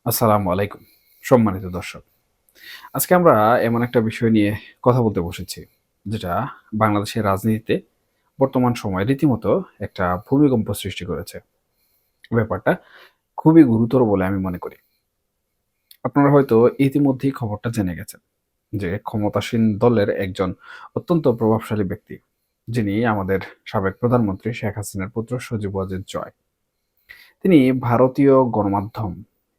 আসসালামু আলাইকুম। সম্মানিত দর্শক। আজকে আমরা এমন একটা বিষয় নিয়ে কথা বলতে বসেছি, যেটা বাংলাদেশের রাজনীতিতে বর্তমান সময়ে রীতিমতো একটা ভূমিকম্প সৃষ্টি করেছে। ব্যাপারটা খুবই গুরুতর বলে আমি মনে করি। আপনারা হয়তো ইতিমধ্যেই খবরটা জেনে গেছেন যে ক্ষমতাসীন দলের একজন অত্যন্ত প্রভাবশালী ব্যক্তি, যিনি আমাদের সাবেক প্রধানমন্ত্রী শেখ হাসিনার পুত্র সজীব ওয়াজেদ জয়। তিনি ভারতীয় গণমাধ্যম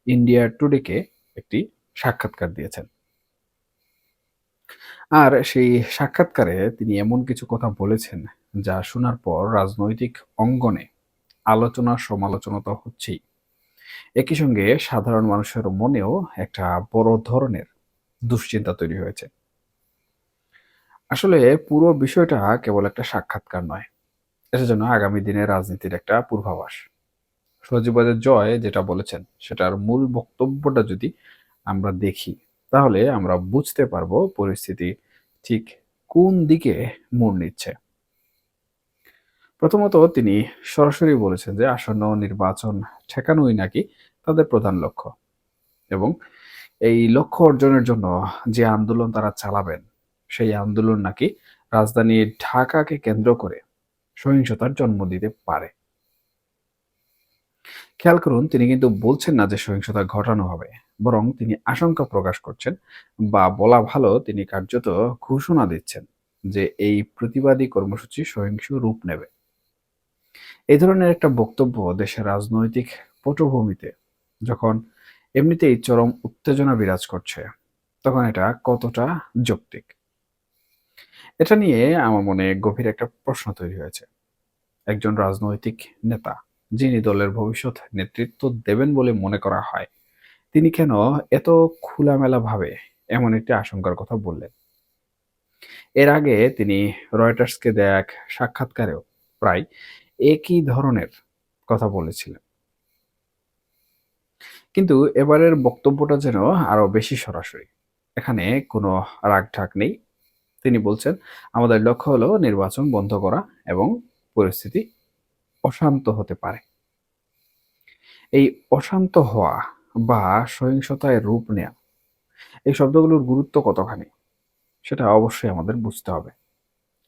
ইন্ডিয়া টুডেকে একটি সাক্ষাৎকার দিয়েছেন। আর সেই সাক্ষাৎকারে তিনি এমন কিছু কথা বলেছেন, যা শোনার পর রাজনৈতিক অঙ্গনে আলোচনা সমালোচনা তো হচ্ছেই। একই সঙ্গে সাধারণ মানুষের মনেও একটা বড় ধরনের দুশ্চিন্তা তৈরি হয়েছে। আসলে পুরো বিষয়টা কেবল একটা সাক্ষাৎকার নয়, এটা যেন আগামী দিনের রাজনীতির একটা পূর্বাভাস। সজীবদের জয় যেটা বলেছেন, সেটার মূল বক্তব্যটা যদি আমরা দেখি, তাহলে আমরা বুঝতে পারবো পরিস্থিতি ঠিক কোন দিকে মোড় নিচ্ছে। প্রথমত তিনি সরাসরি বলেছেন যে আসন্ন নির্বাচন ঠেকানোই নাকি তাদের প্রধান লক্ষ্য, এবং এই লক্ষ্য অর্জনের জন্য যে আন্দোলন তারা চালাবেন, সেই আন্দোলন নাকি রাজধানী ঢাকাকে কেন্দ্র করে সহিংসতার জন্ম দিতে পারে। খেয়াল করুন, তিনি কিন্তু বলছেন না যে সহিংসতা ঘটানো হবে, বরং তিনি আশঙ্কা প্রকাশ করছেন, বা বলা ভালো তিনি কার্যত ঘোষণা দিচ্ছেন যে এই প্রতিবাদী কর্মসূচি সহিংস রূপ নেবে। এই ধরনের একটা বক্তব্য দেশের রাজনৈতিক পটভূমিতে, যখন এমনিতেই চরম উত্তেজনা বিরাজ করছে, তখন এটা কতটা যৌক্তিক? এটা নিয়ে আমার মনে গভীর একটা প্রশ্ন তৈরি হয়েছে। একজন রাজনৈতিক নেতা, যিনি দলের ভবিষ্যৎ নেতৃত্ব দেবেন বলে মনে করা হয়, তিনি কেন এত খোলামেলা ভাবে এমন একটি আশঙ্কার কথা বললেন? এর আগে তিনি রয়টার্সকে দেয়া এক সাক্ষাৎকারেও প্রায় একই ধরনের কথা বলেছিলেন। কিন্তু এবারের বক্তব্যটা যেন আরো বেশি সরাসরি। এখানে কোনো রাগঢাক নেই। তিনি বলছেন, আমাদের লক্ষ্য হলো নির্বাচন বন্ধ করা, এবং পরিস্থিতি অশান্ত হতে পারে। এই অশান্ত হওয়া বা সহিংসতায় রূপ নেয়া, এই শব্দগুলোর গুরুত্ব কতখানি, সেটা অবশ্যই আমাদের বুঝতে হবে।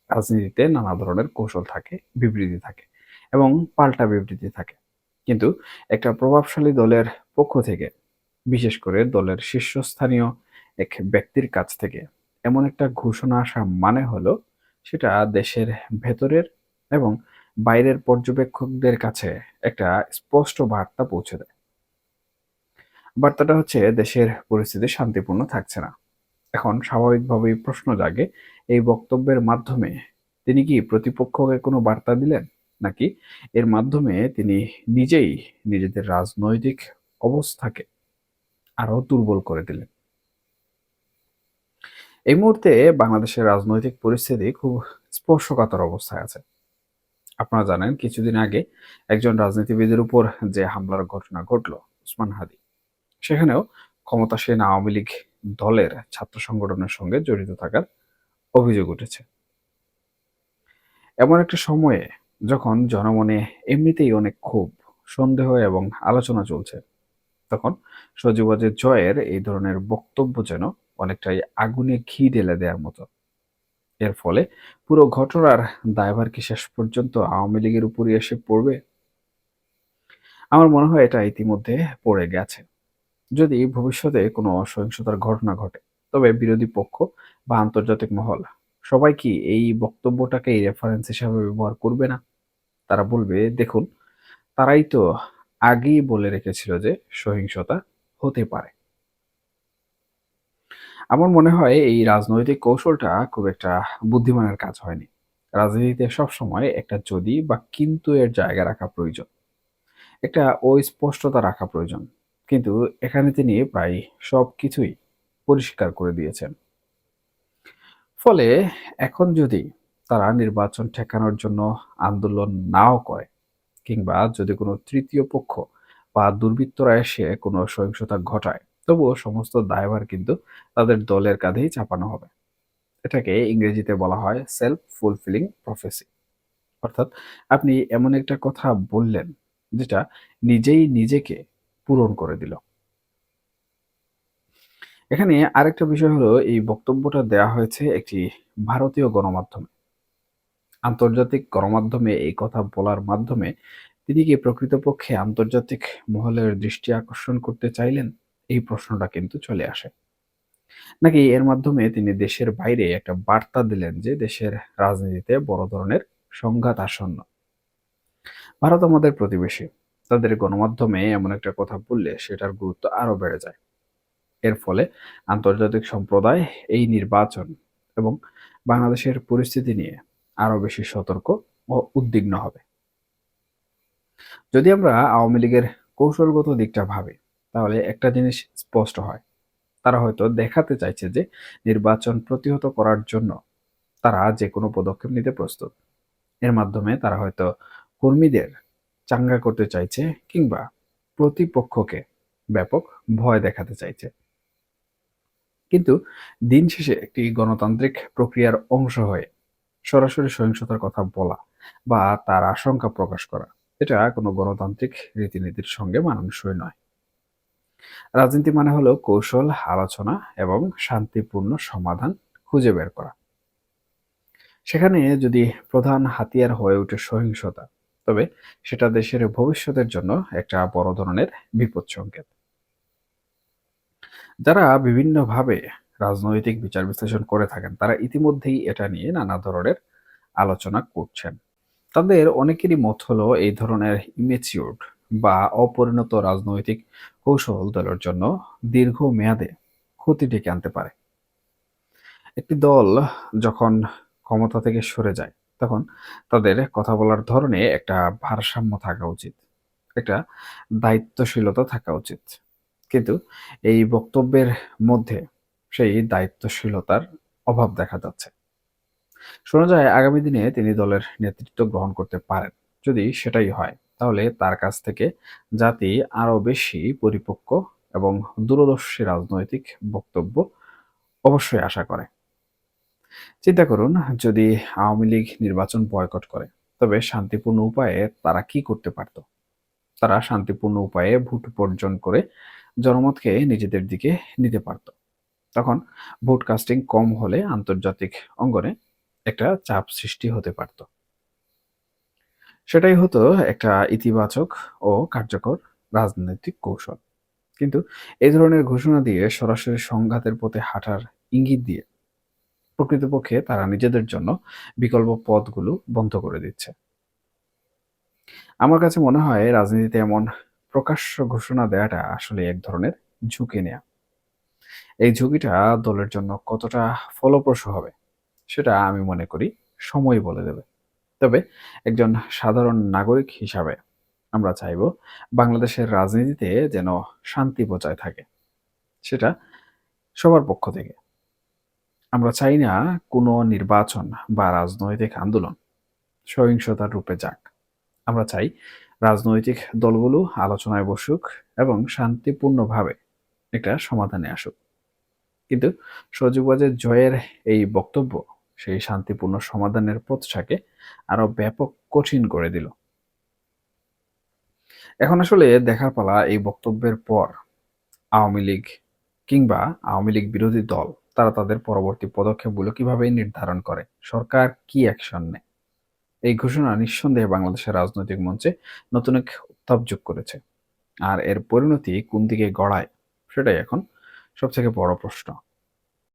রাজনীতিতে নানা ধরনের কৌশল থাকে, বিবৃতি থাকে, এবং পাল্টা বিবৃতি থাকে। কিন্তু একটা প্রভাবশালী দলের পক্ষ থেকে, বিশেষ করে দলের শীর্ষস্থানীয় এক ব্যক্তির কাছ থেকে এমন একটা ঘোষণা আসা মানে হলো সেটা দেশের ভেতরের এবং বাইরের পর্যবেক্ষকদের কাছে একটা স্পষ্ট বার্তা পৌঁছে দেয়। বার্তাটা হচ্ছে, দেশের পরিস্থিতি শান্তিপূর্ণ থাকছে না। এখন স্বাভাবিকভাবেই প্রশ্ন জাগে, এই বক্তব্যের মাধ্যমে তিনি কি প্রতিপক্ষকে কোনো বার্তা দিলেন, নাকি এর মাধ্যমে তিনি নিজেই নিজেদের রাজনৈতিক অবস্থাকে আরো দুর্বল করে দিলেন? এই মুহূর্তে বাংলাদেশের রাজনৈতিক পরিস্থিতি খুব স্পর্শকাতর অবস্থায় আছে। আপনারা জানেন, কিছুদিন আগে একজন রাজনীতিবিদের উপর যে হামলার ঘটনা ঘটল, উসমান হাদি, সেখানেও ক্ষমতাসীন আওয়ামী লীগ দলের ছাত্র সংগঠনের সঙ্গে জড়িত থাকার অভিযোগ উঠেছে। এমন একটা সময়ে, যখন জনমনে এমনিতেই অনেক ক্ষোভ, সন্দেহ এবং আলোচনা চলছে, তখন সজীব ওয়াজেদ জয়ের এই ধরনের বক্তব্য যেন অনেকটাই আগুনে ঘি ঢেলে দেওয়ার মতো। এর ফলে পুরো ঘটনার দায়ভার কি শেষ পর্যন্ত আওয়ামী লীগের উপরই এসে পড়বে? আমার মনে হয় এটা ইতিমধ্যে পড়ে গেছে। যদি ভবিষ্যতে কোনো সহিংসতার ঘটনা ঘটে, তবে বিরোধী পক্ষ বা আন্তর্জাতিক মহল সবাই কি এই বক্তব্যটাকেই রেফারেন্স হিসাবে ব্যবহার করবে না? তারা বলবে, দেখুন, তারাই তো আগেই বলে রেখেছিল যে সহিংসতা হতে পারে। আমার মনে হয় এই রাজনৈতিক কৌশলটা খুব একটা বুদ্ধিমানের কাজ হয়নি। রাজনীতিতে সবসময় একটা যদি বা কিন্তু এর জায়গা রাখা প্রয়োজন, একটা অস্পষ্টতা রাখা প্রয়োজন। কিন্তু এখানে তিনি প্রায় সবকিছুই পরিষ্কার করে দিয়েছেন। ফলে এখন যদি তারা নির্বাচন ঠেকানোর জন্য আন্দোলন নাও করে, কিংবা যদি কোনো তৃতীয় পক্ষ বা দুর্বৃত্তরা এসে কোনো সহিংসতা ঘটায়, তবুও সমস্ত দায়ভার কিন্তু তাদের দলের কাঁধেই চাপানো হবে। এটাকে ইংরেজিতে বলা হয় সেলফ ফুলফিলিং প্রফেসি। অর্থাৎ আপনি এমন একটা কথা বললেন, যেটা নিজেই নিজেকে পূরণ করে দিল। এখানে আরেকটা বিষয় হলো এই বক্তব্যটা দেয়া হয়েছে একটি ভারতীয় গণমাধ্যমে। আন্তর্জাতিক গণমাধ্যমে এই কথা বলার মাধ্যমে তিনি কি প্রকৃতপক্ষে আন্তর্জাতিক মহলের দৃষ্টি আকর্ষণ করতে চাইলেন? এই প্রশ্নটা কিন্তু চলে আসে। নাকি এর মাধ্যমে তিনি দেশের বাইরে একটা বার্তা দিলেন যে দেশের রাজনীতিতে বড় ধরনের সংঘাত আসন্ন। ভারত আমাদের প্রতিবেশী। তাদের গণমাধ্যমে এমন একটা কথা বললে সেটার গুরুত্ব আরো বেড়ে যায়। এর ফলে আন্তর্জাতিক সম্প্রদায় এই নির্বাচন এবং বাংলাদেশের পরিস্থিতি নিয়ে আরো বেশি সতর্ক ও উদ্বিগ্ন হবে। যদি আমরা আওয়ামী লীগের কৌশলগত দিকটা ভাবি, তাহলে একটা জিনিস স্পষ্ট হয়। তারা হয়তো দেখাতে চাইছে যে নির্বাচন প্রতিহত করার জন্য তারা যেকোনো পদক্ষেপ নিতে প্রস্তুত। এর মাধ্যমে তারা হয়তো কর্মীদের চাঙ্গা করতে চাইছে কিংবা প্রতিপক্ষকে ব্যাপক ভয় দেখাতে চাইছে। কিন্তু দিন শেষে একটি গণতান্ত্রিক প্রক্রিয়ার অংশ হয়ে সরাসরি সহিংসতার কথা বলা বা তার আশঙ্কা প্রকাশ করা, এটা কোনো গণতান্ত্রিক রীতিনীতির সঙ্গে মানানসই নয়। রাজনীতি মানে হলো কৌশল, আলোচনা এবং শান্তিপূর্ণ সমাধান খুঁজে বের করা। সেখানে যদি প্রধান হাতিয়ার হয়ে ওঠে সহিংসতা, তবে সেটা দেশের ভবিষ্যতের জন্য একটা বড় ধরনের বিপদ সংকেত। যারা বিভিন্নভাবে রাজনৈতিক বিচার বিশ্লেষণ করে থাকেন, তারা ইতিমধ্যেই এটা নিয়ে নানা ধরনের আলোচনা করছেন। তাদের অনেকেরই মত হলো এই ধরনের ইমেচিউরড বা অপরিণত রাজনৈতিক কৌশল দলের জন্য দীর্ঘ মেয়াদে ক্ষতি ডেকে আনতে পারে। একটি দল যখন ক্ষমতা থেকে সরে যায়, তখন তাদের কথা বলার ধরনে একটা ভারসাম্য থাকা উচিত, একটা দায়িত্বশীলতা থাকা উচিত। কিন্তু এই বক্তব্যের মধ্যে সেই দায়িত্বশীলতার অভাব দেখা যাচ্ছে। শোনা যায় আগামী দিনে তিনি দলের নেতৃত্ব গ্রহণ করতে পারেন। যদি সেটাই হয়, তাহলে তার কাছ থেকে জাতি আরো বেশি পরিপক্ক এবং দূরদর্শী রাজনৈতিক বক্তব্য অবশ্যই আশা করে। চিন্তা করুন, যদি আওয়ামী লীগ নির্বাচন বয়কট করে, তবে শান্তিপূর্ণ উপায়ে তারা কি করতে পারত? তারা শান্তিপূর্ণ উপায়ে ভোট বর্জন করে জনমতকে নিজেদের দিকে নিতে পারত। তখন ভোট কাস্টিং কম হলে আন্তর্জাতিক অঙ্গনে একটা চাপ সৃষ্টি হতে পারত। সেটাই হতো একটা ইতিবাচক ও কার্যকর রাজনৈতিক কৌশল। কিন্তু এই ধরনের ঘোষণা দিয়ে সরাসরি সংঘাতের পথে হাঁটার ইঙ্গিত দিয়ে প্রকৃতপক্ষে তারা নিজেদের জন্য বিকল্প পথগুলো বন্ধ করে দিচ্ছে। আমার কাছে মনে হয় রাজনীতিতে এমন প্রকাশ্য ঘোষণা দেওয়াটা আসলে এক ধরনের ঝুঁকি নেয়া। এই ঝুঁকিটা দলের জন্য কতটা ফলপ্রসূ হবে সেটা আমি মনে করি সময় বলে দেবে। তবে একজন সাধারণ নাগরিক হিসাবে আমরা চাইব বাংলাদেশের রাজনীতিতে যেন শান্তি বজায় থাকে, সেটা সবার পক্ষ থেকে। আমরা চাই না কোনো নির্বাচন বা রাজনৈতিক আন্দোলন সহিংসতার রূপে যাক। আমরা চাই রাজনৈতিক দলগুলো আলোচনায় বসুক এবং শান্তিপূর্ণভাবে একটা সমাধানে আসুক। কিন্তু সজীববাজের জয়ের এই বক্তব্য সেই শান্তিপূর্ণ সমাধানের পথটাকে আরো ব্যাপক কঠিন করে দিল। এখন আসলে দেখার পালা এই বক্তব্যের পর আওয়ামী লীগ কিংবা আওয়ামী লীগ বিরোধী দল তারা তাদের পরবর্তী পদক্ষেপগুলো কিভাবে নির্ধারণ করে, সরকার কি অ্যাকশন নেয়। এই ঘোষণা নিঃসন্দেহে বাংলাদেশের রাজনৈতিক মঞ্চে নতুন এক উত্তাপ যোগ করেছে। আর এর পরিণতি কোন দিকে গড়ায়, সেটাই এখন সবথেকে বড় প্রশ্ন।